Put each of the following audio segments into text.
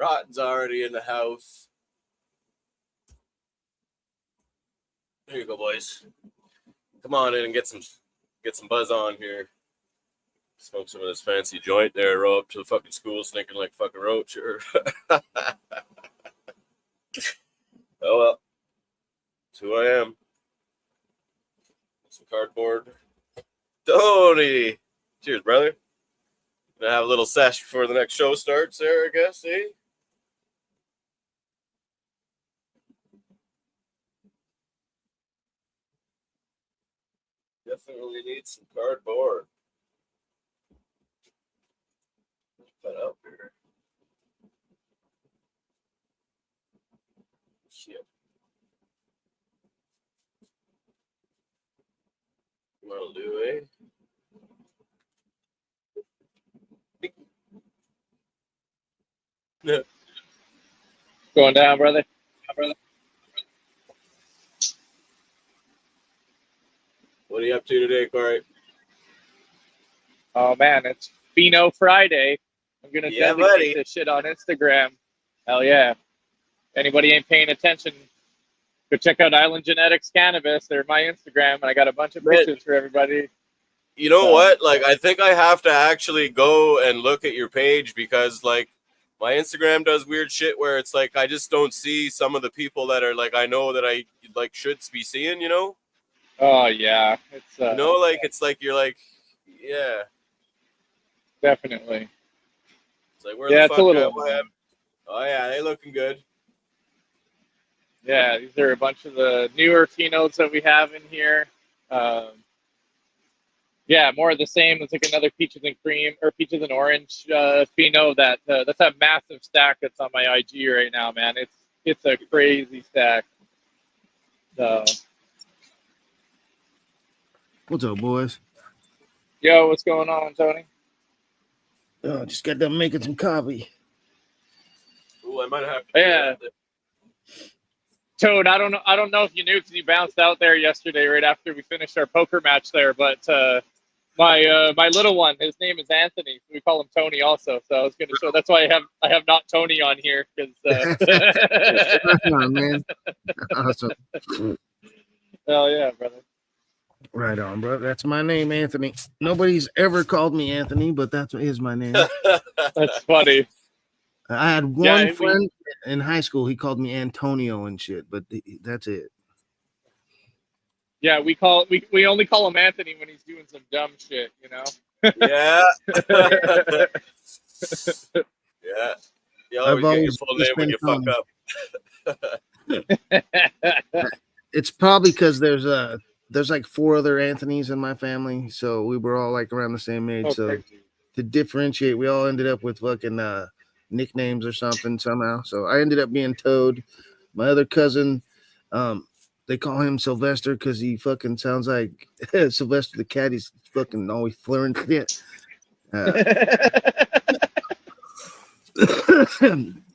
Rotten's already in the house. Here you go, boys. Come on in and get some buzz on here. Smoke some of this fancy joint there. Roll up to the fucking school, sneaking like fucking roach. Or oh well, that's who I am. Some cardboard. Tony, cheers, brother. Gonna have a little sesh before the next show starts there, I guess, eh? Definitely need some cardboard. Put up here. Shit. That'll do, eh? Going down, brother. What are you up to today, Corey? Oh man, it's Pheno Friday. I'm gonna dedicate buddy. this shit on Instagram. Hell yeah! Anybody ain't paying attention, go check out Island Genetics Cannabis. They're my Instagram, and I got a bunch of pictures for everybody. You know what? Like, I think I have to actually go and look at your page because, like, my Instagram does weird shit where it's like I just don't see some of the people that are like I know that I like should be seeing. You know? Oh yeah, it's like it's like you're like, yeah, definitely. It's like where the fuck? Oh yeah, they looking good. Yeah, these are a bunch of the newer phenols that we have in here. Yeah, more of the same. It's like another peaches and cream or peaches and orange pheno. That's a massive stack that's on my IG right now, man. It's a crazy stack. So, what's up, boys? Yo, what's going on, Tony? Oh, just got done making some coffee. Ooh, I might have. Yeah. Toad, I don't know if you knew because you bounced out there yesterday right after we finished our poker match there, but my little one, his name is Anthony. So we call him Tony also. So I was gonna show. That's why I have not Tony on here because. Man. Awesome. Hell yeah, brother. Right on, bro. That's my name, Anthony. Nobody's ever called me Anthony, but that is my name. That's funny. I had one friend in high school. He called me Antonio and shit, but that's it. Yeah, we only call him Anthony when he's doing some dumb shit, you know. Yeah. Yeah. You always get your full name when you fuck up. It's probably because there's like 4 other Anthonys in my family, so we were all like around the same age. Oh, so crazy. To differentiate, we all ended up with fucking nicknames or something somehow. So I ended up being Toad. My other cousin, they call him Sylvester because he fucking sounds like Sylvester the cat. He's fucking always flaring shit.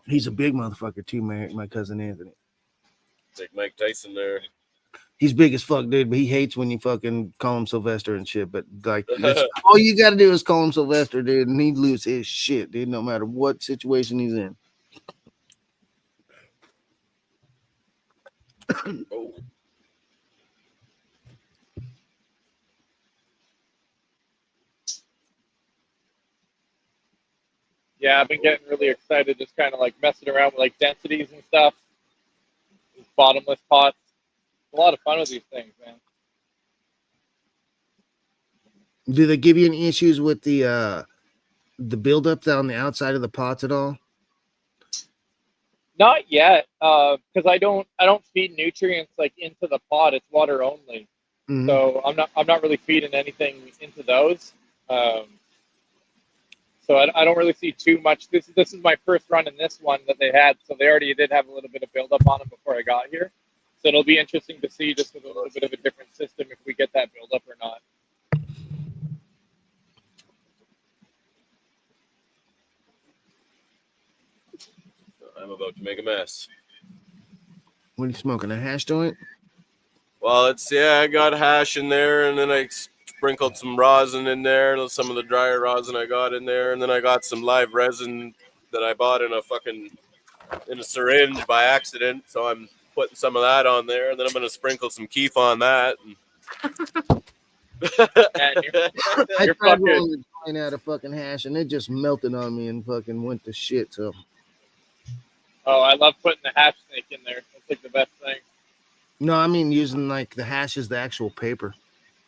He's a big motherfucker too, my cousin Anthony. Like Mike Tyson there. He's big as fuck, dude, but he hates when you fucking call him Sylvester and shit. But like, that's all you got to do is call him Sylvester, dude, and he'd lose his shit, dude, no matter what situation he's in. Oh. Yeah, I've been getting really excited, just kind of like messing around with like densities and stuff. These bottomless pots. A lot of fun with these things, man. Do they give you any issues with the buildup on the outside of the pots at all? Not yet, because I don't feed nutrients like into the pot. It's water only, so I'm not really feeding anything into those. So I don't really see too much. This is my first run in this one that they had, so they already did have a little bit of buildup on them before I got here. So it'll be interesting to see just with a little bit of a different system if we get that buildup or not. I'm about to make a mess. What are you smoking? A hash joint? Well, I got hash in there, and then I sprinkled some rosin in there, some of the drier rosin I got in there, and then I got some live resin that I bought in a syringe by accident. So I'm putting some of that on there, and then I'm gonna sprinkle some keef on that. Man, I you're tried fucking. rolling the joint out of fucking hash, and it just melted on me and fucking went to shit. So Oh, I love putting the hash snake in there. That's like the best thing. no, I mean using like the hash as the actual paper.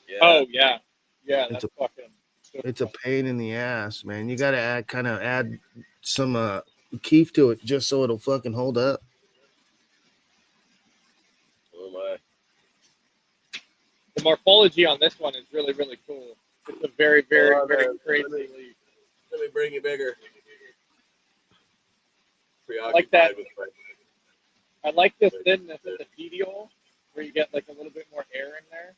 Yeah. Oh yeah, yeah. It's That's fucking. It's a pain in the ass, man. You got to add some keef to it just so it'll fucking hold up. Oh my. The morphology on this one is really, really cool. It's a very, very, Hold on, very man. crazy leaf. Let me bring you bigger. Like that. Preoccupied with my. I like this thinness of the petiole, where you get like a little bit more air in there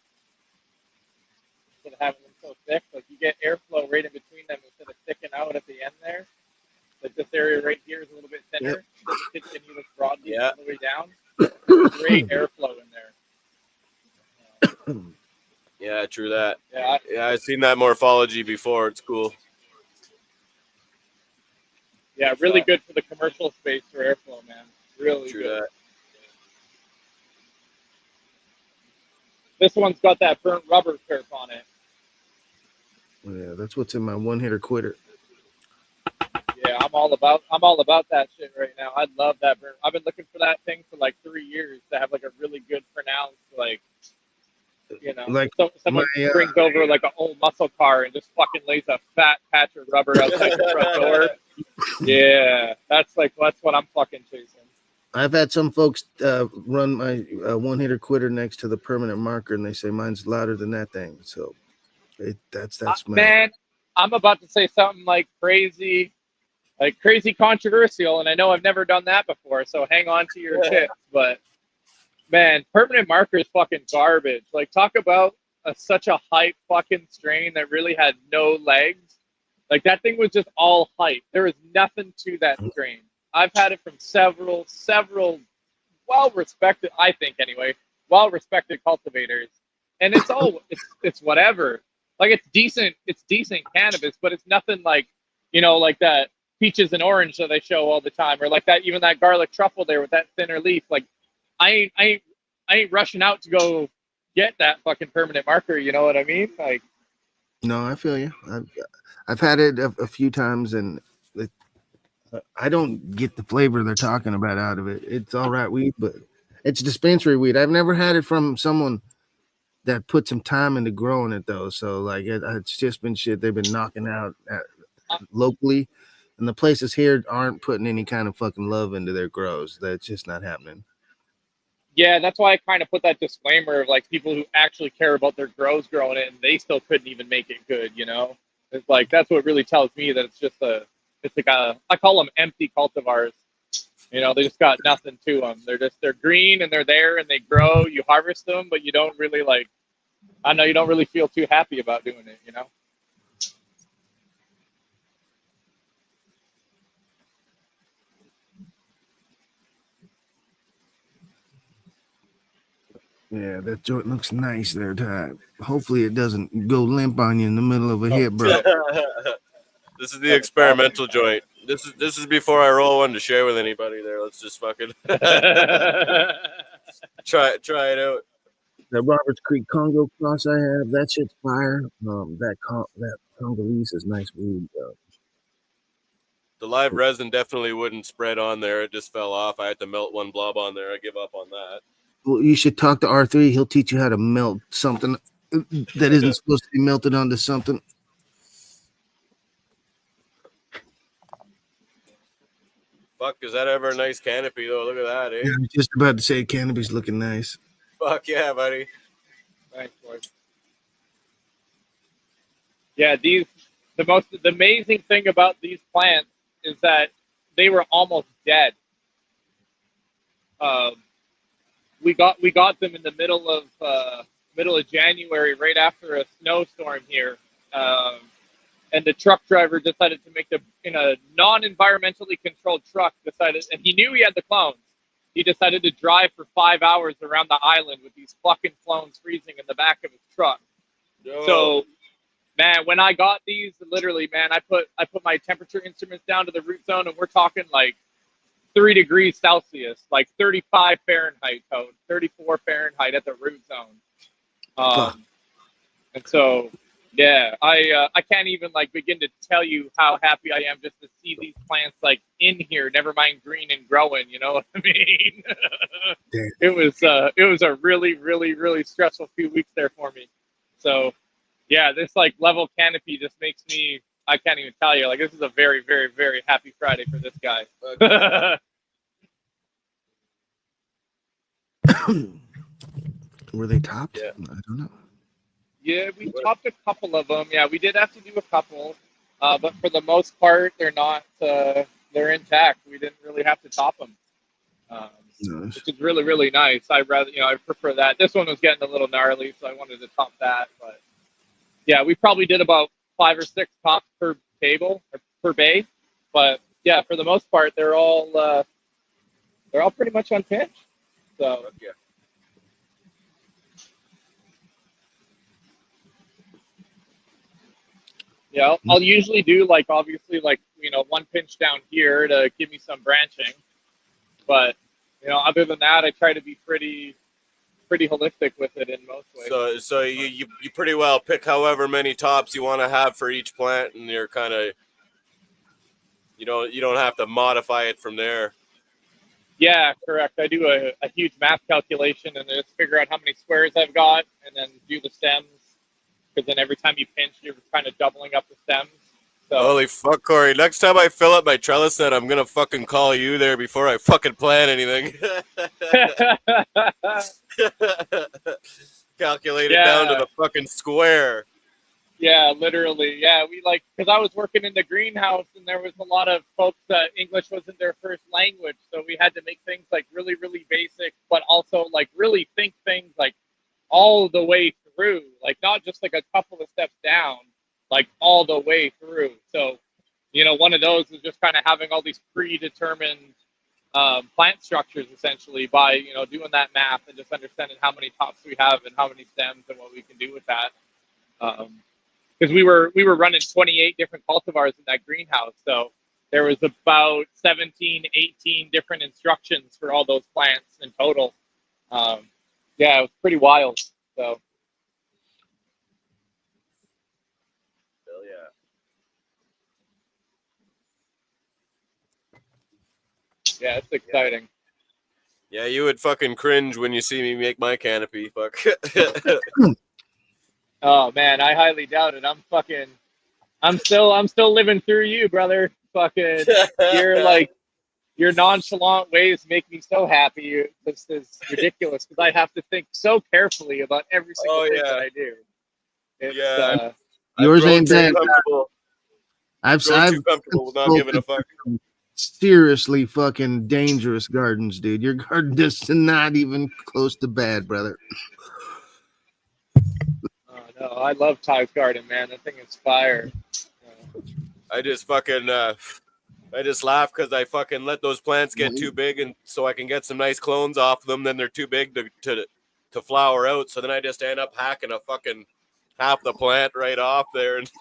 instead of having them so thick. Like you get airflow right in between them instead of sticking out at the end there. Like this area right here is a little bit thinner. It doesn't continue this broadleaf Yeah. all the way down. Great airflow in there. Yeah, true that. Yeah, I've seen that morphology before. It's cool. yeah, really good for the commercial space for airflow, man. Really True good. that. This one's got that burnt rubber turf on it. Yeah, that's what's in my one hitter quitter. Yeah, I'm all about that shit right now. I love that burnt. I've been looking for that thing for like 3 years to have like a really good pronounced like, you know, Like so someone brings over like an old muscle car and just fucking lays a fat patch of rubber outside the front door. Yeah, that's what I'm fucking chasing. I've had some folks run my one hitter quitter next to the permanent marker, and they say mine's louder than that thing. So that's man. I'm about to say something like crazy controversial, and I know I've never done that before. So hang on to your tits, but. Man, permanent marker is fucking garbage. Like, talk about such a hype fucking strain that really had no legs. Like, that thing was just all hype. There was nothing to that strain. I've had it from several well-respected, I think anyway, well-respected cultivators. And it's whatever. Like, it's decent cannabis, but it's nothing like, like that peaches and orange that they show all the time, or like that, even that garlic truffle there with that thinner leaf. Like, I ain't rushing out to go get that fucking permanent marker. You know what I mean? Like, no, I feel you. I've had it a few times, and I don't get the flavor they're talking about out of it. It's all right weed, but it's dispensary weed. I've never had it from someone that put some time into growing it though. So like it's just been shit they've been knocking out locally, and the places here aren't putting any kind of fucking love into their grows. That's just not happening. Yeah, that's why I kind of put that disclaimer of like people who actually care about their grows growing it, and they still couldn't even make it good. It's like that's what really tells me that it's like I call them empty cultivars. They just got nothing to them. They're green and they're there and they grow. You harvest them, but you don't really you don't really feel too happy about doing it. Yeah, that joint looks nice there, Ty. Hopefully it doesn't go limp on you in the middle of a hit, bro. This is the experimental joint. This is before I roll one to share with anybody there. Let's just fucking try it out. That Roberts Creek Congo cross I have, that shit's fire. That Congolese is nice weed, though. The live resin definitely wouldn't spread on there. It just fell off. I had to melt one blob on there. I give up on that. Well, you should talk to R3. He'll teach you how to melt something that isn't supposed to be melted onto something. Fuck, is that ever a nice canopy though? Look at that, eh? Yeah, I was just about to say canopy's looking nice. Fuck yeah, buddy. Thanks, boys. Yeah, the amazing thing about these plants is that they were almost dead. We got them in the middle of January, right after a snowstorm here, and the truck driver decided to make them in a non-environmentally controlled truck. And he knew he had the clones. He decided to drive for 5 hours around the island with these fucking clones freezing in the back of his truck. Yo. So Man, when I got these, literally, man, I put my temperature instruments down to the root zone, and we're talking like 3 degrees Celsius, like 35 Fahrenheit code, 34 Fahrenheit at the root zone. And so, yeah, I can't even like begin to tell you how happy I am just to see these plants like in here. Never mind green and growing. You know what I mean? It was a really, really, really stressful few weeks there for me. So, yeah, this like level canopy just makes me. I can't even tell you. Like, this is a very, very, very happy Friday for this guy. Were they topped? Yeah. I don't know. Yeah, we topped a couple of them. Yeah, we did have to do a couple, but for the most part, they're not. They're intact. We didn't really have to top them, Nice. which is really, really nice. I prefer that. This one was getting a little gnarly, so I wanted to top that. But yeah, we probably did about 5 or 6 tops per table or per bay. But yeah, for the most part, they're all pretty much on pinch. So Yeah. yeah, I'll usually do like obviously like one pinch down here to give me some branching, but other than that, I try to be pretty holistic with it in most ways. So you pretty well pick however many tops you want to have for each plant, and you're kind of you don't have to modify it from there. Yeah, correct. I do a huge math calculation and just figure out how many squares I've got, and then do the stems. Because then every time you pinch, you're kind of doubling up the stems. So. Holy fuck, Corey. Next time I fill up my trellis net, I'm going to fucking call you there before I fucking plant anything. Calculate it down to the fucking square. Yeah, literally. Yeah, because I was working in the greenhouse and there was a lot of folks that English wasn't their first language. So we had to make things like really, really basic, but also like really think things like all the way through, like not just like a couple of steps down, like all the way through. So, one of those is just kind of having all these predetermined plant structures essentially by, doing that math and just understanding how many tops we have and how many stems and what we can do with that. Because we were running 28 different cultivars in that greenhouse. So there was about 17, 18 different instructions for all those plants in total. Yeah, it was pretty wild. So. Hell yeah. Yeah, it's exciting. Yeah, you would fucking cringe when you see me make my canopy. Fuck. Oh man, I highly doubt it. I'm still living through you, brother. Fucking, your nonchalant ways make me so happy. This is ridiculous because I have to think so carefully about every single thing that I do. It's, yours ain't that. I've too comfortable with not giving a fuck. Seriously, fucking dangerous gardens, dude. Your garden is not even close to bad, brother. Oh no, I love Ty's garden, man. That thing is fire. I just fucking I just laugh because I fucking let those plants get too big, and so I can get some nice clones off them. Then they're too big to flower out. So then I just end up hacking a fucking half the plant right off there, and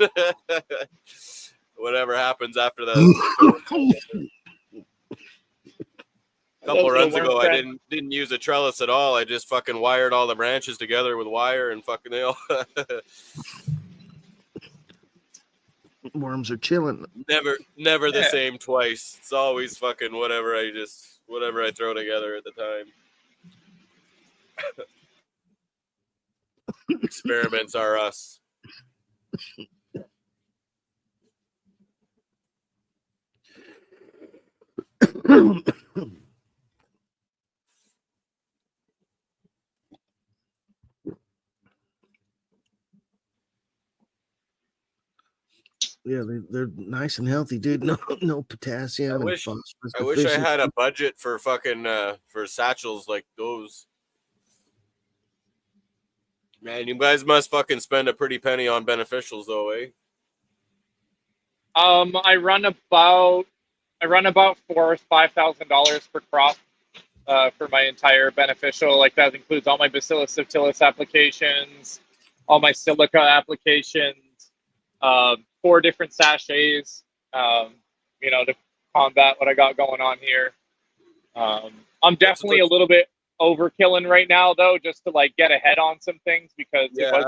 whatever happens after that. A couple runs ago, I didn't use a trellis at all. I just fucking wired all the branches together with wire and fucking Worms are chilling. Never the same twice. It's always fucking whatever I throw together at the time. Experiments are us. Yeah, they're nice and healthy, dude. No potassium and phosphorus. I wish I had a budget for fucking for satchels like those. Man, you guys must fucking spend a pretty penny on beneficials though, eh? I run about $4,000 or $5,000 per crop for my entire beneficial. Like that includes all my Bacillus subtilis applications, all my silica applications, 4 different sachets, to combat what I got going on here. I'm definitely a little bit overkilling right now, though, just to like get ahead on some things because it was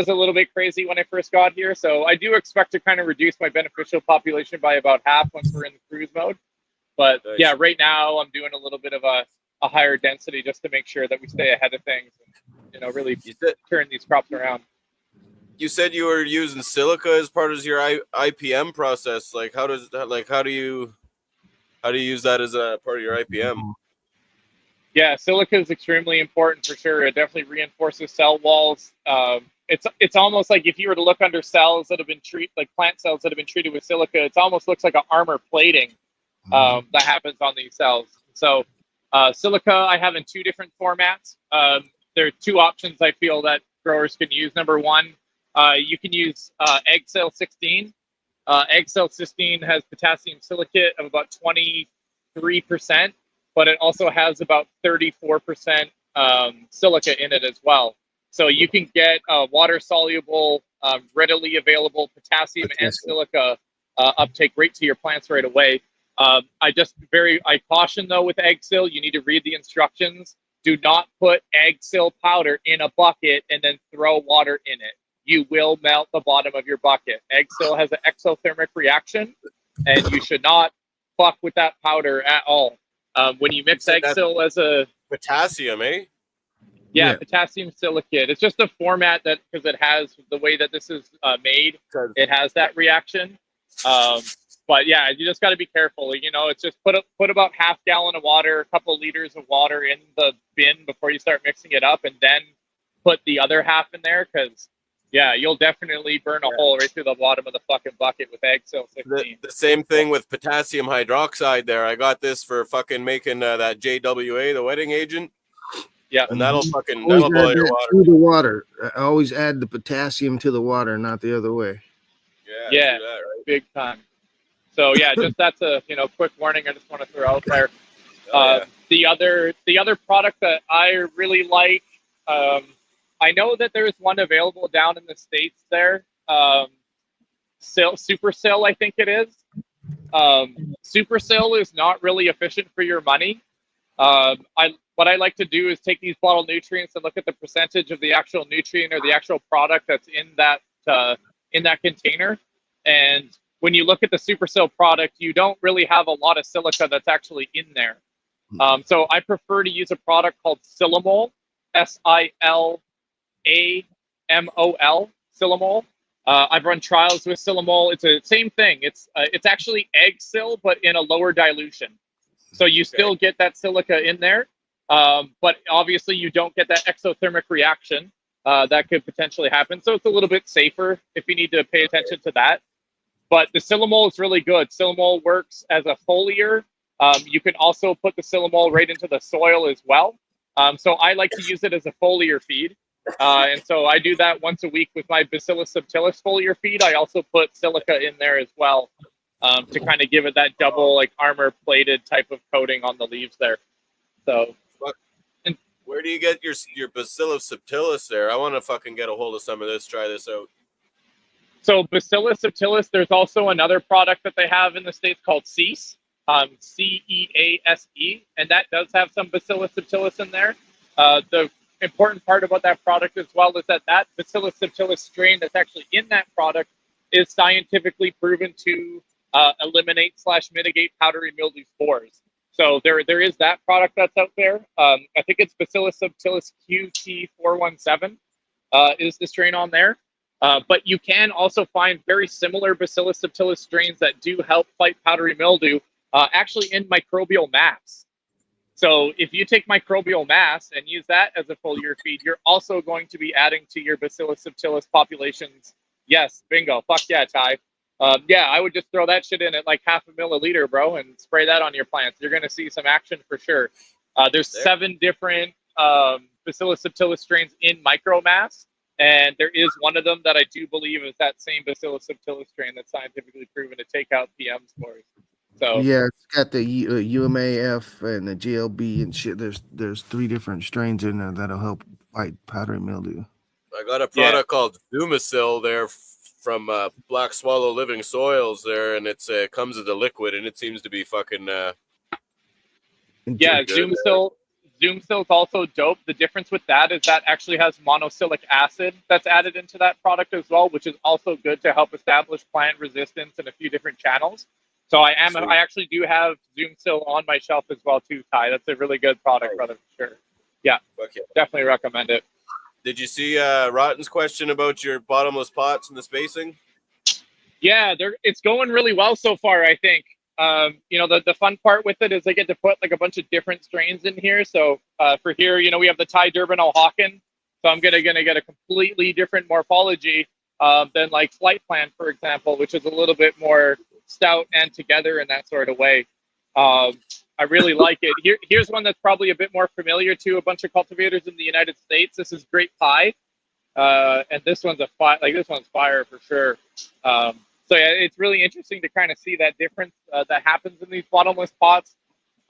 a little bit crazy when I first got here. So I do expect to kind of reduce my beneficial population by about half once we're in the cruise mode. But yeah, right now I'm doing a little bit of a higher density just to make sure that we stay ahead of things and really turn these crops around. You said you were using silica as part of your IPM process. Like, how do you use that as a part of your IPM? Yeah, silica is extremely important for sure. It definitely reinforces cell walls. It's almost like if you were to look under cells that have been plant cells that have been treated with silica, it almost looks like an armor plating that happens on these cells. So silica I have in 2 different formats. There are 2 options I feel that growers can use. Number one, you can use egg cell 16. Egg cell 16 has potassium silicate of about 23%, but it also has about 34% silica in it as well. So you can get water-soluble, readily available potassium and silica uptake right to your plants right away. I caution though with Eggsil, you need to read the instructions. Do not put Eggsil powder in a bucket and then throw water in it. You will melt the bottom of your bucket. Eggsil has an exothermic reaction, and you should not fuck with that powder at all. When you mix Eggsil as a potassium, yeah, potassium silicate. It's just a format that because it has the way that this is made, it has that reaction. But yeah, you just got to be careful. It's just put about half gallon of water, a couple of liters of water in the bin before you start mixing it up, and then put the other half in there because. Yeah, you'll definitely burn a hole right through the bottom of the fucking bucket with Eggsil 16. The same thing with potassium hydroxide there. I got this for fucking making that JWA, the wetting agent. Yeah. And that'll boil your water. To the water. I always add the potassium to the water, not the other way. Yeah, that, right? Big time. So yeah, just that's a quick warning I just want to throw out there. The other product that I really like, I know that there's one available down in the States there. Supercell, I think it is. Supercell is not really efficient for your money. What I like to do is take these bottle nutrients and look at the percentage of the actual nutrient or the actual product that's in that container. And when you look at the Supercell product, you don't really have a lot of silica that's actually in there. So I prefer to use a product called Silamol, SILAMOL, Silamol. I've run trials with Silamol. It's the same thing. It's actually Eggsil, but in a lower dilution. So you still get that silica in there, but obviously you don't get that exothermic reaction that could potentially happen. So it's a little bit safer if you need to pay attention to that. But the Silamol is really good. Silamol works as a foliar. You can also put the Silamol right into the soil as well. So I like to use it as a foliar feed. And so I do that once a week with my Bacillus subtilis foliar feed. I also put silica in there as well to kind of give it that double armor plated type of coating on the leaves there. So where do you get your Bacillus subtilis there? I want to fucking get a hold of some of this, try this out. So Bacillus subtilis, there's also another product that they have in the States called sesh, CEASE, and that does have some Bacillus subtilis in there. The important part about that product as well is that Bacillus subtilis strain that's actually in that product is scientifically proven to eliminate/mitigate powdery mildew spores. So there is that product that's out there. I think it's Bacillus subtilis QT417 is the strain on there. But you can also find very similar Bacillus subtilis strains that do help fight powdery mildew actually in microbial mass. So if you take microbial mass and use that as a foliar feed, you're also going to be adding to your Bacillus subtilis populations. Yes, bingo. Fuck yeah, Ty. Yeah, I would just throw that shit in at like 0.5 milliliter, bro, and spray that on your plants. You're going to see some action for sure. There's 7 different Bacillus subtilis strains in micromass, and there is one of them that I do believe is that same Bacillus subtilis strain that's scientifically proven to take out PM spores. So yeah, it's got the UMAF and the GLB and shit. There's 3 different strains in there that'll help fight powdery mildew. I got a product called Zumacil there from Black Swallow Living Soils there, and it's comes as a liquid, and it seems to be fucking Yeah, good. Zoomsil is also dope. The difference with that is that actually has monocylic acid that's added into that product as well, which is also good to help establish plant resistance in a few different channels. So I actually do have Zoomsil on my shelf as well too, Ty. That's a really good product, brother, for sure. Yeah, definitely recommend it. Did you see Rotten's question about your bottomless pots and the spacing? Yeah, it's going really well so far, I think. The fun part with it is I get to put like a bunch of different strains in here. So for here, we have the Thai Durban O'Hawken. So I'm gonna get a completely different morphology than like Flight Plan, for example, which is a little bit more stout and together in that sort of way. I really like it. Here's one that's probably a bit more familiar to a bunch of cultivators in the United States. This is Great Pie. And this one's this one's fire for sure. So yeah, it's really interesting to kind of see that difference that happens in these bottomless pots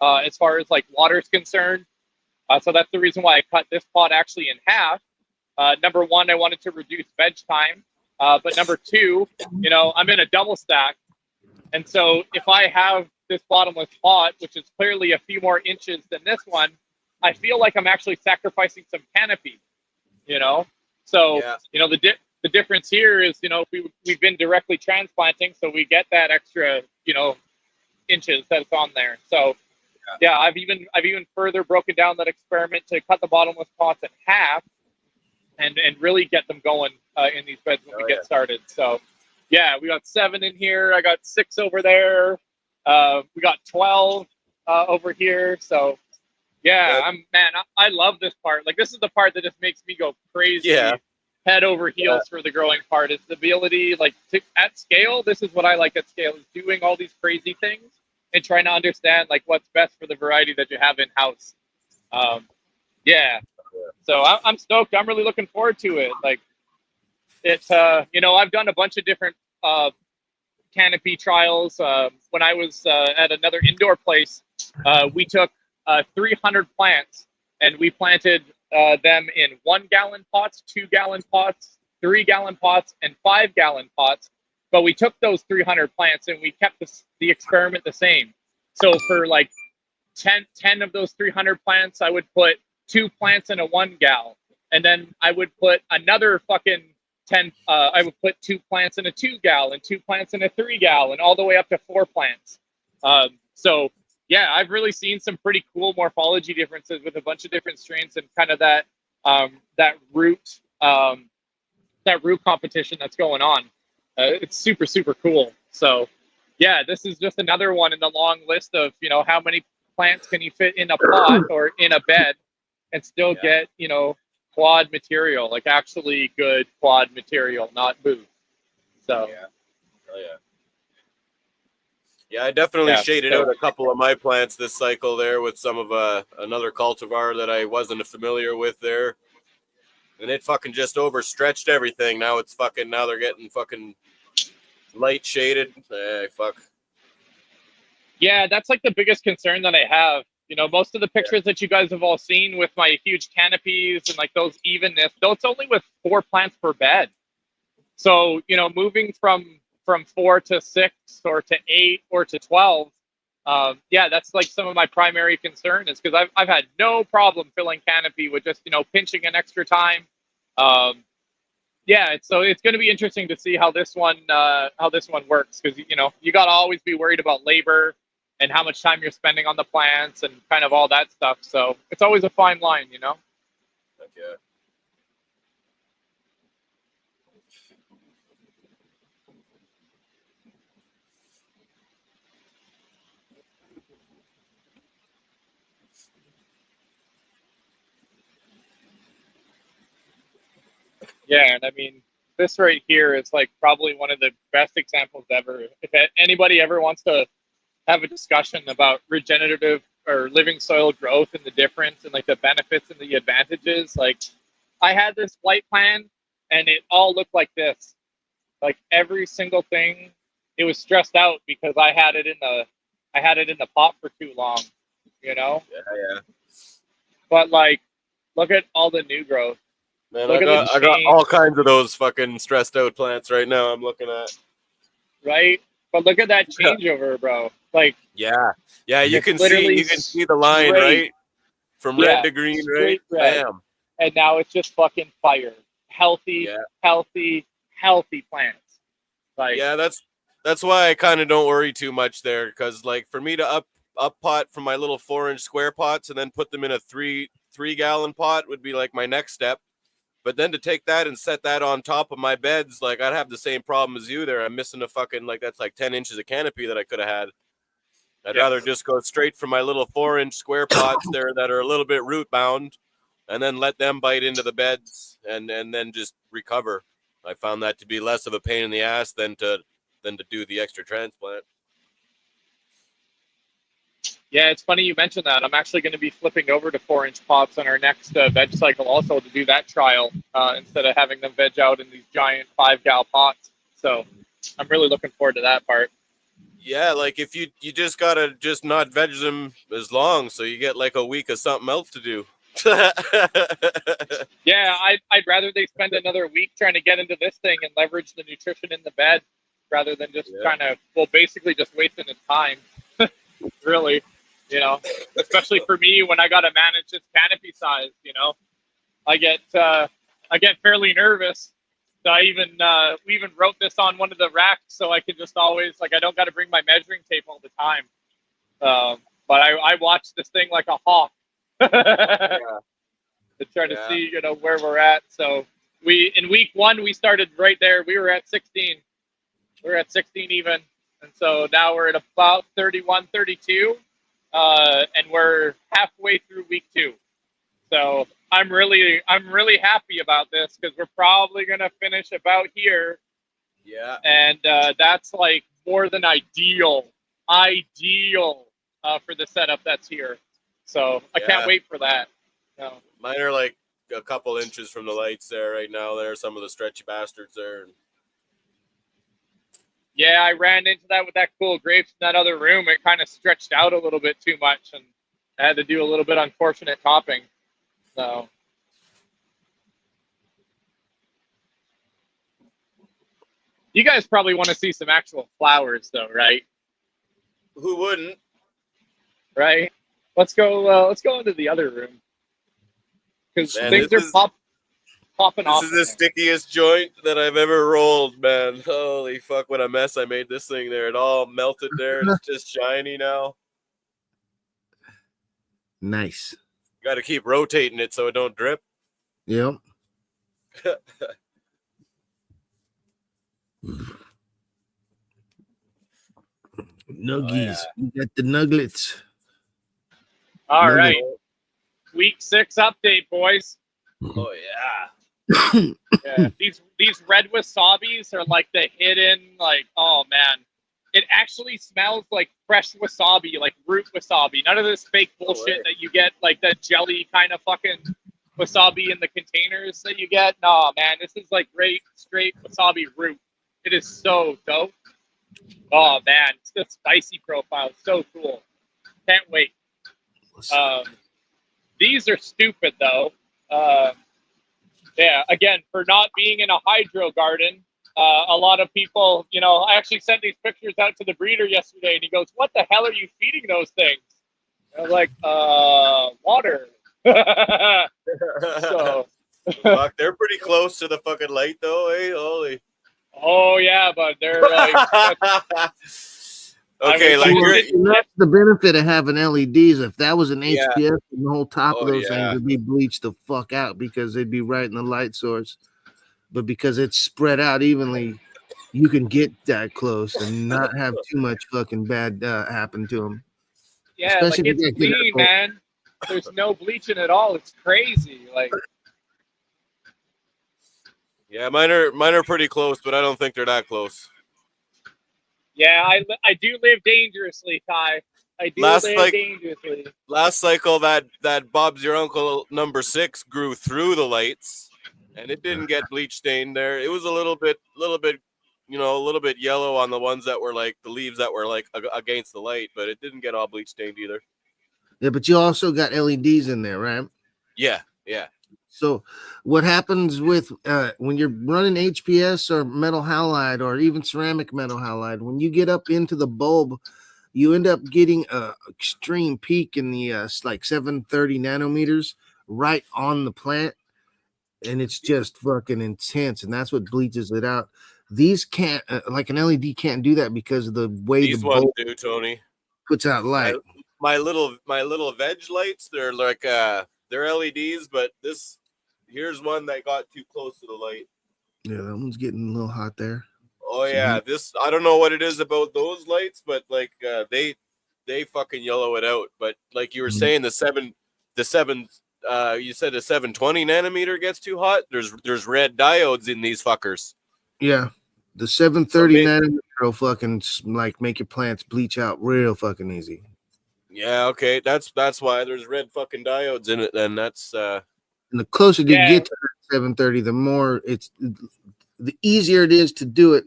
as far as like water is concerned. So that's the reason why I cut this pot actually in half. Number one, I wanted to reduce veg time, but number two, I'm in a double stack, and so if I have this bottomless pot, which is clearly a few more inches than this one, I feel like I'm actually sacrificing some canopy. So the difference here is, we've been directly transplanting, so we get that extra, inches that's on there. So yeah, I've even further broken down that experiment to cut the bottomless pots in half and really get them going in these beds when we get started. So yeah, we got 7 in here. I got 6 over there. We got 12 over here. So yeah, I love this part. Like, this is the part that just makes me go crazy, head over heels for the growing part. It's the ability, like, at scale. This is what I like at scale, is doing all these crazy things and trying to understand like what's best for the variety that you have in house. So I'm stoked. I'm really looking forward to it. Like, it's I've done a bunch of different canopy trials. When I was at another indoor place, we took 300 plants and we planted them in 1 gallon pots, 2 gallon pots, 3 gallon pots, and 5 gallon pots. But we took those 300 plants and we kept the experiment the same. So for like 10 of those 300 plants, I would put 2 plants in a 1 gal. And then I would put another fucking 10, I would put 2 plants in a 2 gal and 2 plants in a 3 gal and all the way up to 4 plants. So yeah, I've really seen some pretty cool morphology differences with a bunch of different strains and kind of that root competition that's going on. It's super, super cool. So yeah, this is just another one in the long list of, how many plants can you fit in a pot or in a bed and still get, quad material, like actually good quad material, not booth. So I definitely shaded out a couple of my plants this cycle there with some of another cultivar that I wasn't familiar with there. And it fucking just overstretched everything. Now they're getting fucking light shaded. Fuck. Yeah, that's like the biggest concern that I have. Most of the pictures that you guys have all seen with my huge canopies and like those evenness, those only with 4 plants per bed. So, moving from 4 to 6 or to 8 or to 12, that's like some of my primary concern is because I've had no problem filling canopy with just, pinching an extra time. So it's going to be interesting to see how this one works, because you got to always be worried about labor and how much time you're spending on the plants and kind of all that stuff. So it's always a fine line, Heck yeah. Yeah, and I mean, this right here is like probably one of the best examples ever. If anybody ever wants to have a discussion about regenerative or living soil growth and the difference and like the benefits and the advantages, like, I had this flight plan and it all looked like this. Like, every single thing, it was stressed out because I had it in the pot for too long, Yeah. But like, look at all the new growth. Man, Look I at the got change. all kinds of those fucking stressed out plants right now. I'm looking at. Right? But look at that changeover, bro. Like, Yeah, you it's can literally see the line straight. right from red Yeah, to green, right? straight red. Bam. And now it's just fucking fire. Healthy, Yeah, healthy, healthy plants. Like, yeah. That's why I kind of don't worry too much there, because like for me to up pot from my little 4-inch square pots and then put them in a 3 gallon pot would be like my next step. But then to take that and set that on top of my beds, like I'd have the same problem as you there. I'm missing a fucking, like, that's like 10 inches of canopy that I could have had. I'd yeah. rather just go straight from my little 4-inch square pots there that are a little bit root bound, and then let them bite into the beds and then just recover. I found that to be less of a pain in the ass than to do the extra transplant. Yeah, it's funny you mentioned that. I'm actually going to be flipping over to 4-inch pots on our next veg cycle also to do that trial instead of having them veg out in these giant 5-gal pots. So I'm really looking forward to that part. Yeah, like if you just gotta just not veg them as long, so you get like a week of something else to do. Yeah, I'd rather they spend another week trying to get into this thing and leverage the nutrition in the bed rather than just trying to, well, basically just wasting its time. Really, you know, especially for me when I got to manage this canopy size, you know, I get fairly nervous. So we even wrote this on one of the racks so I can just always, like, I don't got to bring my measuring tape all the time. But I watch this thing like a hawk. To try to see, you know, where we're at. So in week 1, we started right there. We were at 16. We were at 16 even. And so now we're at about 31, 32. And we're halfway through week 2. So I'm really happy about this because we're probably going to finish about here. Yeah. And that's like more than ideal for the setup that's here. So I can't wait for that. No. Mine are like a couple inches from the lights there right now. There are some of the stretchy bastards there. Yeah, I ran into that with that cool grapes in that other room. It kind of stretched out a little bit too much, and I had to do a little bit unfortunate topping. So you guys probably want to see some actual flowers, though, right? Who wouldn't? Right. Let's go into the other room because things are popping off. This is the stickiest joint that I've ever rolled, man. Holy fuck, what a mess I made this thing there. It all melted there. It's just shiny now. Nice. Got to keep rotating it so it don't drip. Yep. Nuggies. We got the nuggets. All right. Week 6 update, boys. Oh yeah. Yeah. These red wasabis are like the hidden, like, oh man. It actually smells like fresh wasabi, like root wasabi. None of this fake bullshit that you get, like that jelly kind of fucking wasabi in the containers that you get. No, man, this is like straight wasabi root. It is so dope. Oh man, it's the spicy profile. So cool. Can't wait. These are stupid though. Yeah, again, for not being in a hydro garden, a lot of people, you know, I actually sent these pictures out to the breeder yesterday, and he goes, "What the hell are you feeding those things?" And I was like, water. So, fuck, they're pretty close to the fucking light, though, eh? Holy. Oh yeah, but they're like. Okay, I like that's the benefit of having LEDs. If that was an HPS, Yeah. the whole top of those yeah. things would be bleached the fuck out because they'd be right in the light source. But because it's spread out evenly, you can get that close and not have too much fucking bad happen to them. Yeah, especially like it's clean, man. There's no bleaching at all. It's crazy. Like, yeah, mine are pretty close, but I don't think they're that close. yeah, I do live dangerously, Ty. I do live dangerously. Last cycle, that Bob's Your Uncle number 6 grew through the lights, and it didn't get bleach stained there. It was a little bit, you know, a little bit yellow on the ones that were like the leaves that were like against the light, but it didn't get all bleach stained either. Yeah, but you also got LEDs in there, right? Yeah. So, what happens with when you're running HPS or metal halide or even ceramic metal halide? When you get up into the bulb, you end up getting a extreme peak in the like 730 nanometers right on the plant, and it's just fucking intense, and that's what bleaches it out. These can't, like an LED can't do that because of the way the These ones bulb do, Tony. puts out light. My little veg lights, they're like they're LEDs, but here's one that got too close to the light. Yeah, that one's getting a little hot there. Oh yeah, I don't know what it is about those lights, but like they fucking yellow it out. But like you were saying, the seven you said the 720 nanometer gets too hot. There's red diodes in these fuckers. Yeah, the 730 nanometer will fucking like make your plants bleach out real fucking easy. Yeah, okay, that's why there's red fucking diodes in it. Then that's and the closer you get to 730, the more the easier it is to do it.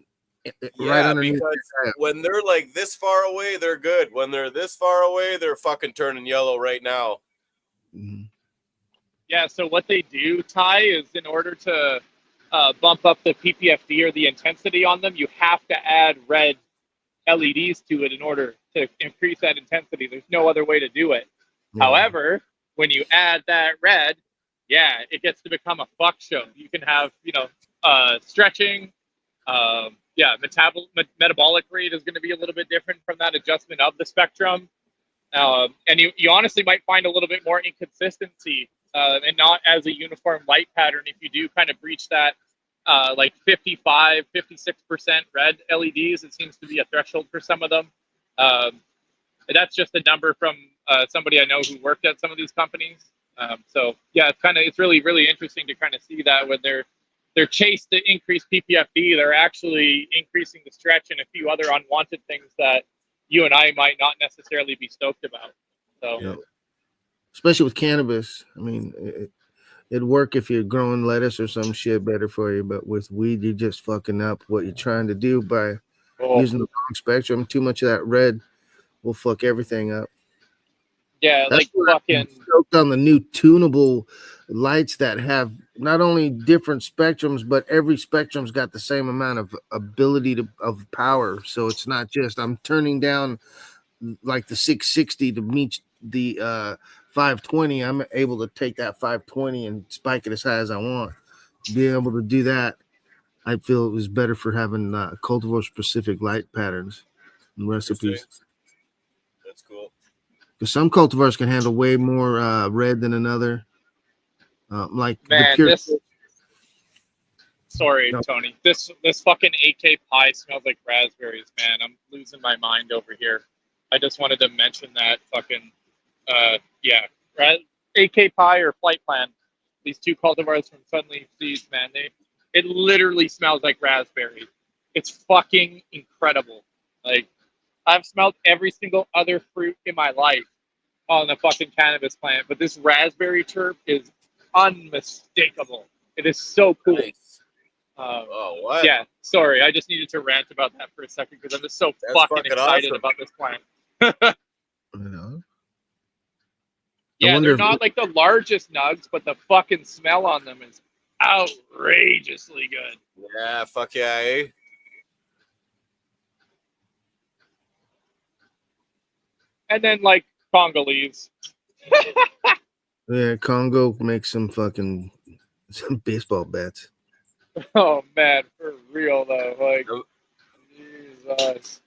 Right underneath. Because when they're like this far away, they're good. When they're this far away, they're fucking turning yellow right now. Mm-hmm. Yeah, so what they do, Ty, is in order to bump up the PPFD or the intensity on them, you have to add red LEDs to it in order to increase that intensity. There's no other way to do it. Yeah. However, when you add that red, it gets to become a fuck show. You can have, stretching. Metabolic rate is going to be a little bit different from that adjustment of the spectrum. And you honestly might find a little bit more inconsistency and not as a uniform light pattern if you do kind of breach that like 55, 56% red LEDs. It seems to be a threshold for some of them. That's just a number from somebody I know who worked at some of these companies. It's really, really interesting to kind of see that when they're chased to increase PPFD, they're actually increasing the stretch and a few other unwanted things that you and I might not necessarily be stoked about. So, especially with cannabis, I mean, it'd work if you're growing lettuce or some shit better for you, but with weed, you're just fucking up what you're trying to do by using the wrong spectrum. Too much of that red will fuck everything up. Yeah, that's like fucking stoked on the new tunable lights that have not only different spectrums, but every spectrum's got the same amount of ability of power. So it's not just I'm turning down like the 660 to meet the 520. I'm able to take that 520 and spike it as high as I want. Being able to do that, I feel it was better for having cultivar specific light patterns and recipes. That's cool. Because some cultivars can handle way more red than another. Like man, the pure. Sorry, no. Tony. This fucking AK pie smells like raspberries, man. I'm losing my mind over here. I just wanted to mention that fucking AK pie or Flight Plan. These two cultivars from Sunleaf Seeds, man. It literally smells like raspberry. It's fucking incredible. Like, I've smelled every single other fruit in my life on the fucking cannabis plant, but this raspberry terp is unmistakable. It is so cool. Nice. What? Yeah, sorry. I just needed to rant about that for a second because I'm just so fucking excited about this plant. Yeah, they're not like the largest nugs, but the fucking smell on them is outrageously good. Yeah, fuck yeah, eh? And then, like, Congolese. Yeah, Congo makes some baseball bats. Oh, man, for real, though. Like, Jesus.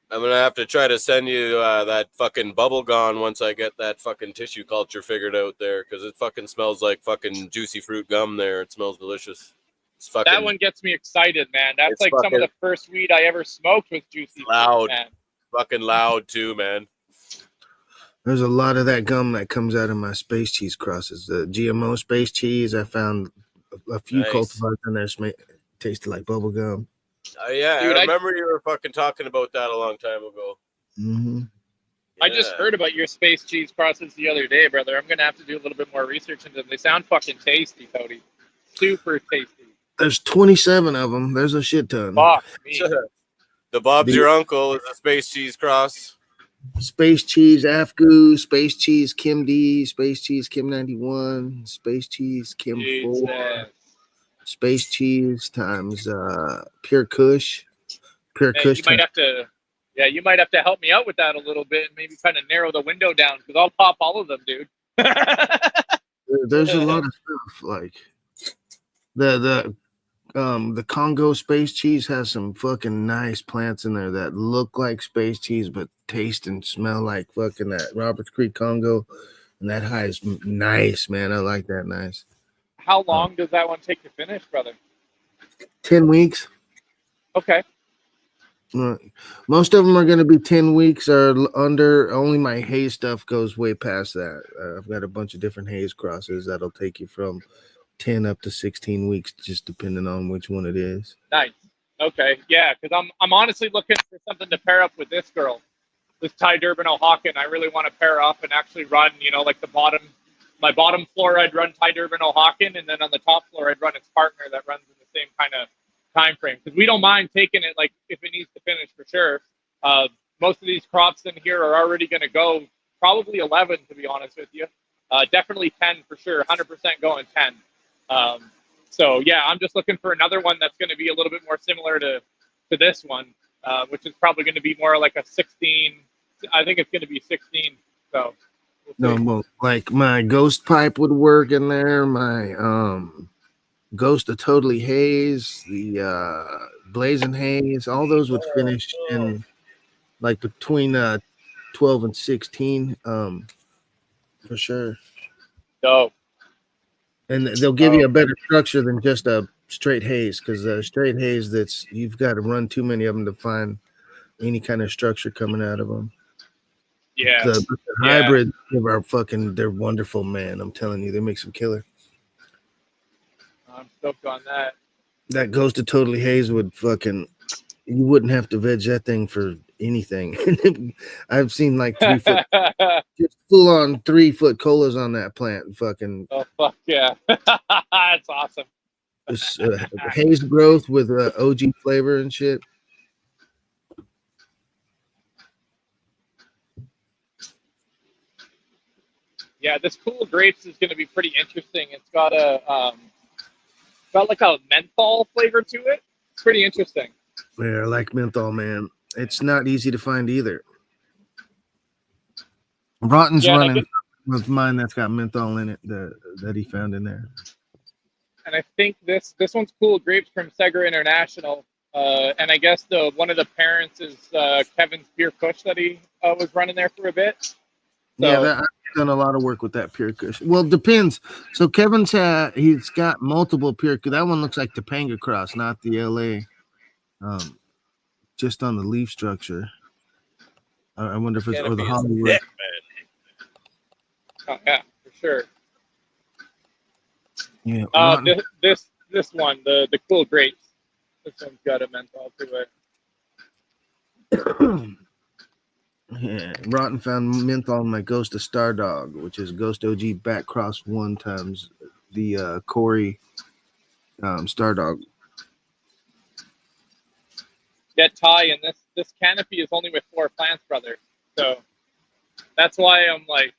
I'm going to have to try to send you that fucking bubble gone once I get that fucking tissue culture figured out there, because it fucking smells like fucking juicy fruit gum there. It smells delicious. It's fucking, that one gets me excited, man. That's like some of the first weed I ever smoked was juicy loud, fruit, man. Fucking loud, too, man. There's a lot of that gum that comes out of my space cheese crosses. The GMO space cheese, I found a few cultivars in there tasted like bubble gum. Yeah, dude, I remember you were fucking talking about that a long time ago. Mm-hmm. Yeah. I just heard about your space cheese crosses the other day, brother. I'm going to have to do a little bit more research into them. They sound fucking tasty, Cody. Super tasty. There's 27 of them. There's a shit ton. Fuck me. The Bob's Your Uncle is a space cheese cross. Space Cheese Afgu, Space Cheese Kim D, Space Cheese Kim 91, Space Cheese Kim 4, Jesus. Space Cheese times Pure Kush, Pure Man, Kush you might times. have to, yeah, you might have to help me out with that a little bit and maybe kind of narrow the window down because I'll pop all of them, dude. There's a lot of stuff like the Congo Space Cheese has some fucking nice plants in there that look like space cheese but taste and smell like fucking that Roberts Creek Congo, and that high is nice, man. I like that nice. How long does that one take to finish, brother? 10 weeks. Okay. Most of them are going to be 10 weeks or under. Only my haze stuff goes way past that. I've got a bunch of different haze crosses that'll take you from 10 up to 16 weeks, just depending on which one it is. Nice. Okay. Yeah, because I'm honestly looking for something to pair up with this girl, this Ty Durbin O'Hawken. I really want to pair up and actually run, like my bottom floor, I'd run Ty Durbin O'Hawken, and then on the top floor, I'd run its partner that runs in the same kind of time frame. Because we don't mind taking it, like, if it needs to finish for sure. Most of these crops in here are already going to go probably 11, to be honest with you. Definitely 10 for sure, 100% going 10. So, yeah, I'm just looking for another one that's going to be a little bit more similar to this one, which is probably going to be more like a 16. I think it's going to be 16. So, No, well, like my ghost pipe would work in there. My ghost of totally haze, the blazing haze, all those would finish in like between 12 and 16, for sure. So, And they'll give you a better structure than just a straight haze, because straight haze, you've got to run too many of them to find any kind of structure coming out of them. yeah. The hybrids they're wonderful, man. I'm telling you, they make some killer. I'm stoked on that. That Ghost of Totally Haze would you wouldn't have to veg that thing for anything. I've seen like 3 foot, just full on 3 foot colas on that plant. Fucking Oh, fuck yeah. That's awesome. this, haze growth with OG flavor and shit. Yeah, this Cool Grapes is going to be pretty interesting. It's got like a menthol flavor to it. It's pretty interesting. Yeah, I like menthol, man. It's not easy to find either. Rotten's running with mine that's got menthol in it that he found in there. And I think this one's Cool Grapes from Segra International. And I guess one of the parents is Kevin's Pure Kush that he was running there for a bit. So, yeah, I've done a lot of work with that Pure Kush. Well, it depends. So Kevin's he's got multiple Pure Kush. That one looks like Topanga Cross, not the LA. Just on the leaf structure. I wonder if it's or the Hollywood. Dick, oh yeah, for sure. Yeah. This one, the Cool Grapes. This one's got a menthol to it. Yeah, Rotten found menthol in my Ghost of Star Dog, which is Ghost OG back cross 1 times the Corey Star Dog. Get Ty, and this canopy is only with 4 plants, brother. So that's why I'm like,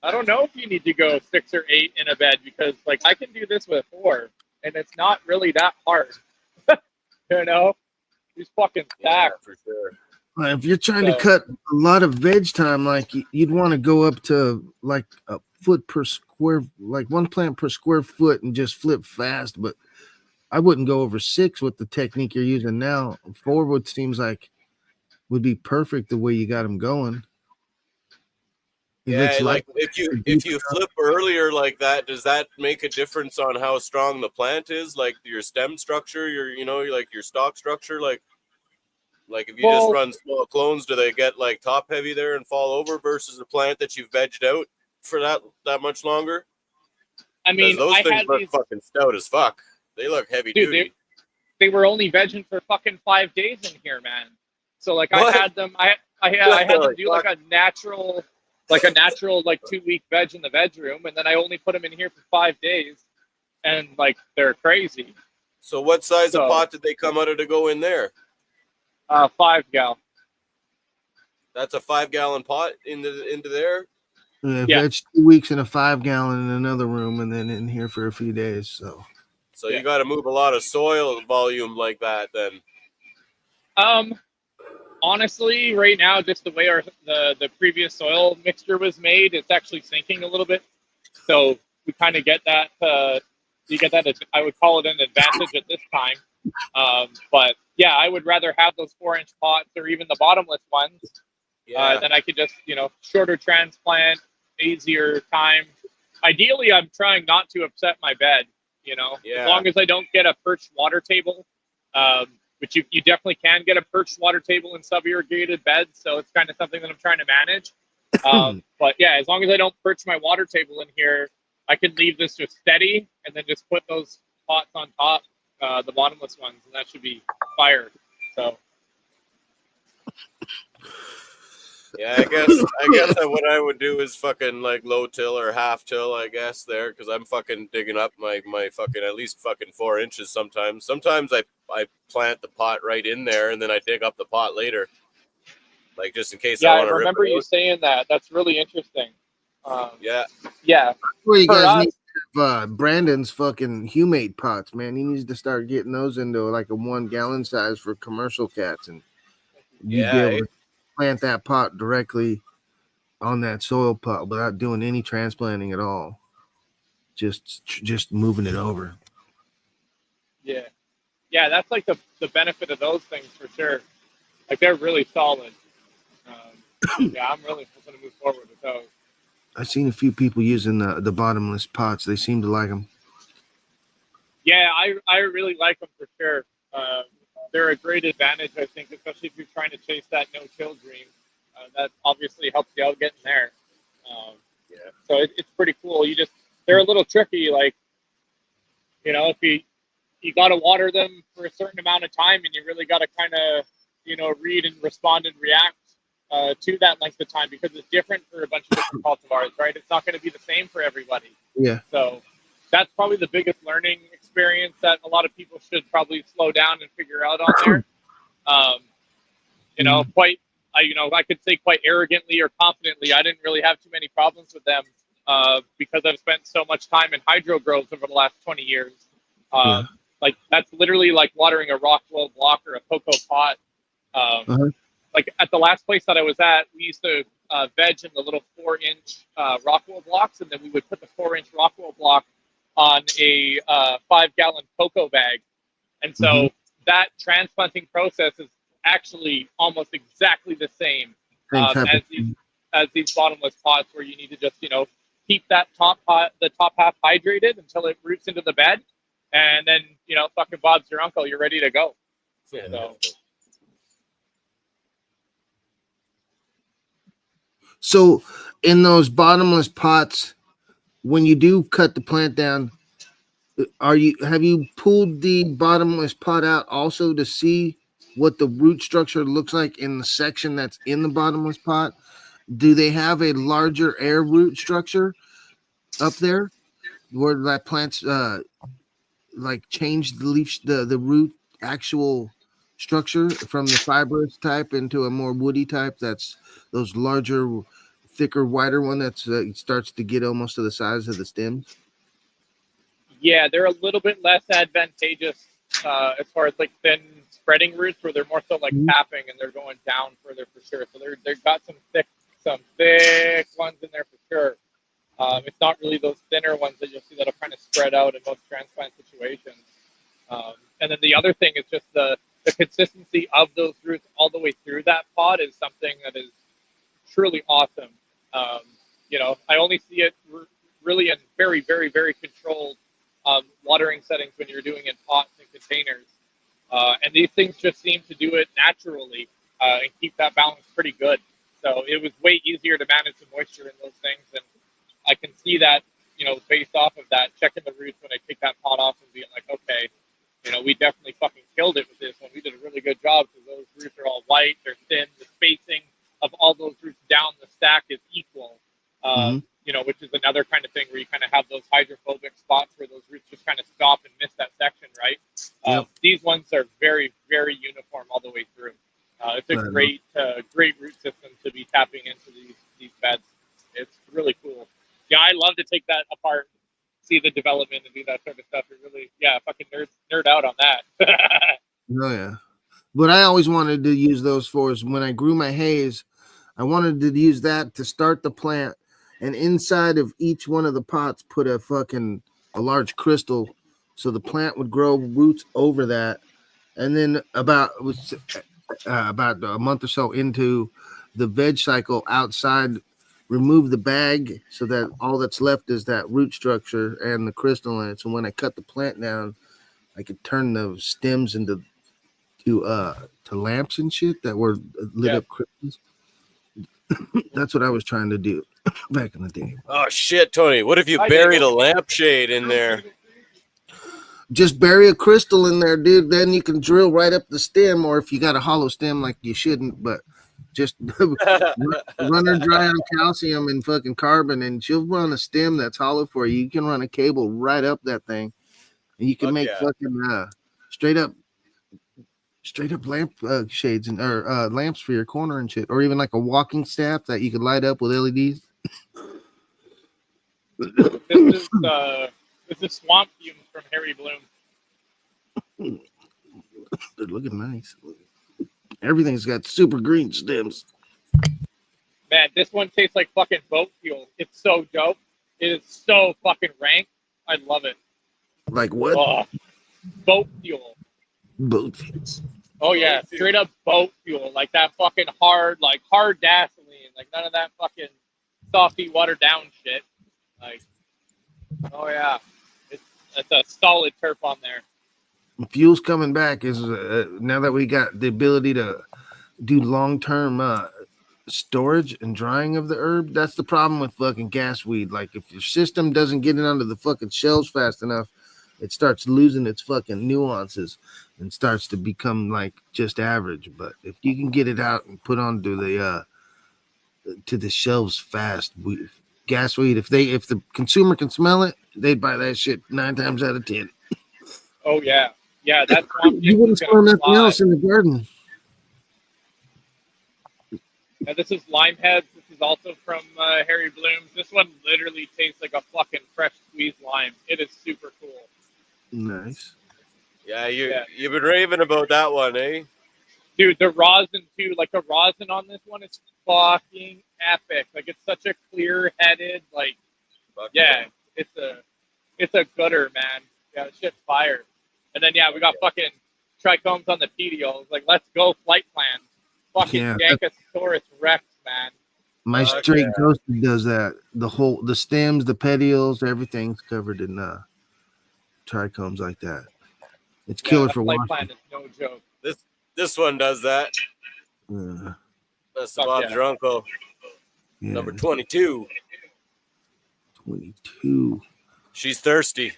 I don't know if you need to go 6 or 8 in a bed, because like I can do this with 4, and it's not really that hard. These fucking stacks. Yeah, for sure. If you're trying to cut a lot of veg time, like you'd want to go up to like a foot per square, like 1 plant per square foot, and just flip fast. But I wouldn't go over 6 with the technique you're using now. 4 seems like would be perfect the way you got them going. Yeah, like if you flip earlier like that, does that make a difference on how strong the plant is? Like your stem structure, your stalk structure, like if you just run small clones, do they get like top heavy there and fall over versus a plant that you've vegged out for that much longer? I mean, those things look fucking stout as fuck. They look heavy duty. They were only vegging for fucking 5 days in here, man. So like I had them do like a natural 2-week veg in the veg room, and then I only put them in here for 5 days, and like they're crazy. So what size of pot did they come out of to go in there? 5 gal. That's a 5-gallon pot into there. Yeah, it's 2 weeks in a 5-gallon in another room, and then in here for a few days. So you got to move a lot of soil volume like that, then. Honestly, right now, just the way the previous soil mixture was made, it's actually sinking a little bit. So we kind of get that. You get that. I would call it an advantage at this time. But yeah, I would rather have those 4-inch pots or even the bottomless ones. Yeah. Then I could just, shorter transplant, easier time. Ideally, I'm trying not to upset my bed. As long as I don't get a perched water table. Which you definitely can get a perched water table in sub-irrigated beds, so it's kind of something that I'm trying to manage. But yeah, as long as I don't perch my water table in here, I can leave this just steady and then just put those pots on top, the bottomless ones, and that should be fire. So. Yeah, I guess what I would do is fucking like low till or half till, I guess, there, because I'm fucking digging up my fucking at least fucking 4 inches sometimes. Sometimes I plant the pot right in there and then I dig up the pot later, like just in case I want to rip it out. Remember you saying that. That's really interesting. Yeah. Well, you guys need to have Brandon's fucking humate pots, man. He needs to start getting those into like a 1-gallon size for commercial cats, and you'd be able to plant that pot directly on that soil pot without doing any transplanting at all. Just moving it over. Yeah, that's like the benefit of those things for sure. Like they're really solid. Yeah, I'm really hoping to move forward with those. I've seen a few people using the bottomless pots. They seem to like them. Yeah, I really like them for sure. They're a great advantage, I think, especially if you're trying to chase that no-till dream. That obviously helps you out getting there. So it's pretty cool. They're a little tricky. Like, if you got to water them for a certain amount of time, and you really got to kind of, read and respond and react to that length of time, because it's different for a bunch of different cultivars, right? It's not going to be the same for everybody. Yeah. So that's probably the biggest learning experience that a lot of people should probably slow down and figure out on there. I could say quite arrogantly or confidently, I didn't really have too many problems with them because I've spent so much time in hydro grows over the last 20 years. Like that's literally like watering a Rockwell block or a cocoa pot. Like at the last place that I was at, we used to veg in the little 4-inch Rockwell blocks, and then we would put the 4-inch Rockwell block on a 5-gallon cocoa bag. And so that transplanting process is actually almost exactly the same as these bottomless pots, where you need to just keep that the top half hydrated until it roots into the bed, and then fucking Bob's your uncle, you're ready to go. So in those bottomless pots, when you do cut the plant down, have you pulled the bottomless pot out also to see what the root structure looks like in the section that's in the bottomless pot? Do they have a larger air root structure up there where that plant's like change the leaf, the root actual structure from the fibrous type into a more woody type? That's those larger, thicker, wider one that's starts to get almost to the size of the stems. Yeah, they're a little bit less advantageous as far as like thin spreading roots, where they're more so like tapping and they're going down further for sure. So they've got some thick ones in there for sure. It's not really those thinner ones that you'll see that'll kind of spread out in most transplant situations. And then the other thing is just the consistency of those roots all the way through that pod is something that is truly awesome. I only see it really in very, very, very controlled watering settings when you're doing it in pots and containers. And these things just seem to do it naturally and keep that balance pretty good. So it was way easier to manage the moisture in those things. And I can see that, based off of that, checking the roots when I take that pot off and being like, okay, we definitely fucking killed it with this one. We did a really good job because those roots are all white, they're thin, the spacing of all those roots down the stack is equal. Which is another kind of thing where you kind of have those hydrophobic spots where those roots just kind of stop and miss that section, right? These ones are very, very uniform all the way through. It's a great root system to take that apart, see the development, and do that sort of stuff. It really, yeah, fucking nerd out on that. Oh yeah. What I always wanted to use those for is when I grew my haze, I wanted to use that to start the plant, and inside of each one of the pots put a large crystal, so the plant would grow roots over that. And then about a month or so into the veg cycle outside, remove the bag so that all that's left is that root structure and the crystal in it. So when I cut the plant down, I could turn the stems into lamps and shit that were lit up crystals. That's what I was trying to do back in the day. Oh shit, Tony! What if you buried a lampshade in there? Just bury a crystal in there, dude. Then you can drill right up the stem, or if you got a hollow stem, like you shouldn't, but just run her dry on calcium and fucking carbon, and she'll run a stem that's hollow for you. You can run a cable right up that thing, and you can make fucking straight up lamp shades and or lamps for your corner and shit, or even like a walking staff that you could light up with LEDs. This is swamp fumes from Harry Bloom. They're looking nice. Everything's got super green stems. Man, this one tastes like fucking boat fuel. It's so dope. It is so fucking rank. I love it. Like what? Boat fuel. Boat fuel. Oh yeah, straight up boat fuel. Like that fucking hard gasoline. Like none of that fucking softy watered down shit. Like, oh yeah. It's a solid terp on there. Fuel's coming back is now that we got the ability to do long-term storage and drying of the herb. That's the problem with fucking gas weed. Like if your system doesn't get it onto the fucking shelves fast enough, it starts losing its fucking nuances and starts to become like just average. But if you can get it out and put onto the shelves fast, gas weed, if the consumer can smell it, they'd buy that shit 9 times out of 10. Oh yeah. Yeah, that's you wouldn't smell nothing else in the garden. Now this is lime heads. This is also from Harry Bloom's. This one literally tastes like a fucking fresh squeezed lime. It is super cool. Nice. Yeah, you've been raving about that one, eh? Dude, the rosin too. Like the rosin on this one is fucking epic. Like it's such a clear-headed, like, it's a gooder, man. Yeah, it's shit's fire. And then we got fucking trichomes on the petioles. Like, let's go flight plan. Fucking Yankosaurus Rex, man. My straight ghosted does that. The stems, the petioles, everything's covered in trichomes like that. It's killer for flight washing. plan is no joke. This one does that. That's Bob's your uncle. Yeah. Number 22. 22. She's thirsty.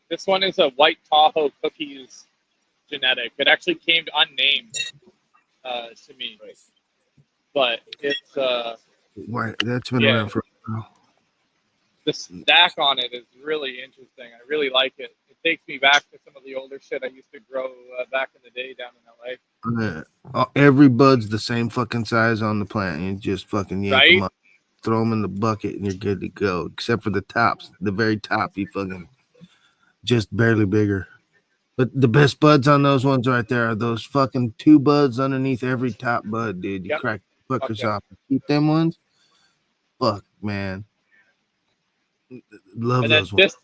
This one is a White Tahoe Cookies genetic. It actually came unnamed to me, but it's that's been around for a while. The stack on it is really interesting. I really like it. It takes me back to some of the older shit I used to grow back in the day down in LA. Every bud's the same fucking size on the plant. You just fucking yank them up, throw them in the bucket, and you're good to go. Except for the tops, the very top, you fucking just barely bigger. But the best buds on those ones right there are those fucking 2 buds underneath every top bud, dude. You crack the fuckers off and keep them ones. Fuck, man. Love those ones.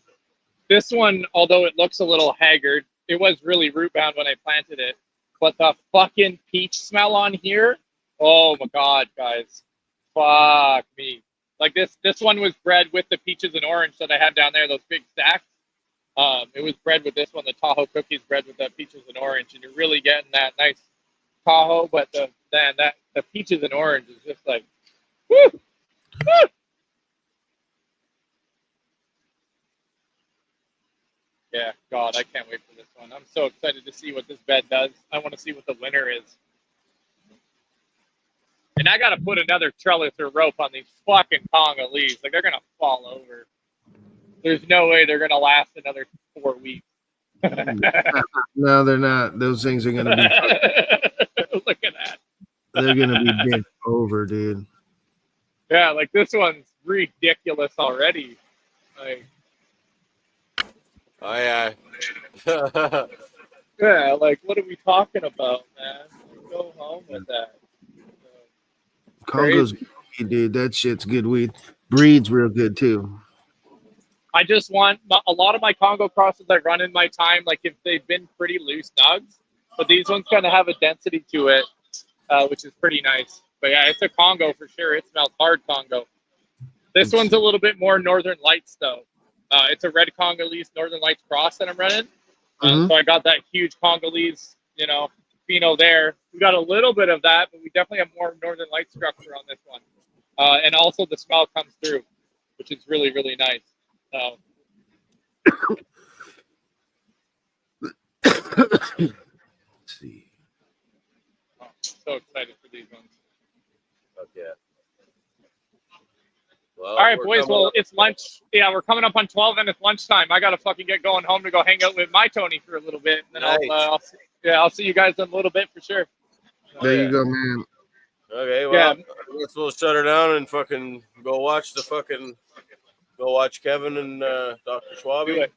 This one, although it looks a little haggard, it was really root bound when I planted it. But the fucking peach smell on here, oh my god, guys. Fuck me. Like this one was bred with the peaches and orange that I have down there, those big stacks. It was bred with this one, the Tahoe Cookies bred with the peaches and orange, and you're really getting that nice Tahoe, but the peaches and orange is just like, woo! Woo! Yeah, God, I can't wait for this one. I'm so excited to see what this bed does. I want to see what the winner is. And I got to put another trellis or rope on these fucking Tonga leaves. Like, they're going to fall over. There's no way they're going to last another 4 weeks. No, they're not. Those things are going to be. Look at that. They're gonna be bent over, dude. Yeah, like this one's ridiculous already. Like, Oh yeah. yeah, like what are we talking about, man? Like, go home with that. Congo's Crazy. good, dude. That shit's good weed. Breed's real good too. I just want a lot of my Congo crosses I run in my time, like if they've been pretty loose nugs, but these ones kind of have a density to it, which is pretty nice. But yeah, it's a Congo for sure. It smells hard Congo. This Let's one's a see. little bit more Northern Lights though. It's a red Congolese Northern Lights cross that I'm running. Mhm. So I got that huge Congolese, pheno there. We got a little bit of that, but we definitely have more Northern Light structure on this one. And also the smell comes through, which is really, really nice. So, Let's see. so excited for these ones. Fuck yeah. Well, All right, we're boys. coming Well, up. it's lunch. Yeah, we're coming up on 12 and it's lunchtime. I got to fucking get going home to go hang out with my Tony for a little bit. And then Nice. I'll see you guys in a little bit for sure. Oh, There yeah. you go, man. Okay, Yeah. well, I guess we'll shut her down and fucking go watch Kevin and Dr. Do Schwabi. it.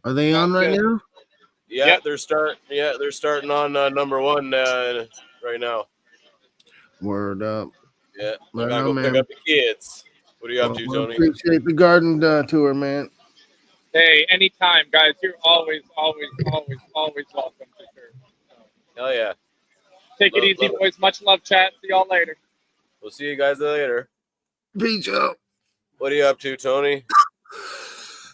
Are they on Sounds right good. now? Yeah, Yep. they're starting on number one right now. Word up. Yeah, I Right gotta on, go pick man. up the kids. What are you up Well, to, we Tony? appreciate the garden tour, man. Hey, anytime, guys. You're always, always, always, always welcome for sure. So, Hell yeah. take it easy, boys. Much love, chat. See y'all later. We'll see you guys later. Peace out. What are you up to, Tony?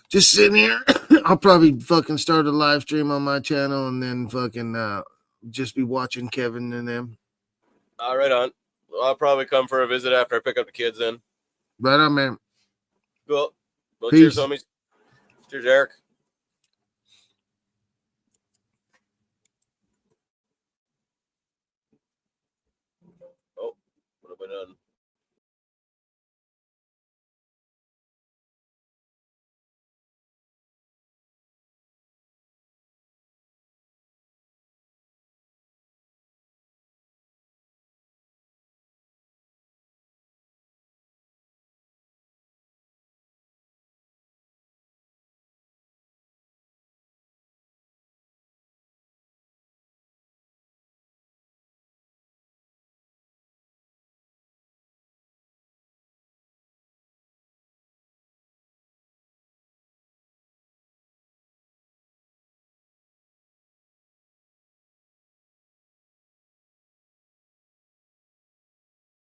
Just sitting here. I'll probably fucking start a live stream on my channel and then fucking just be watching Kevin and them. Right on. Well, I'll probably come for a visit after I pick up the kids then. Right on, man. Cool. Well, Peace. cheers, homies. Cheers, Eric. Oh, what have I done?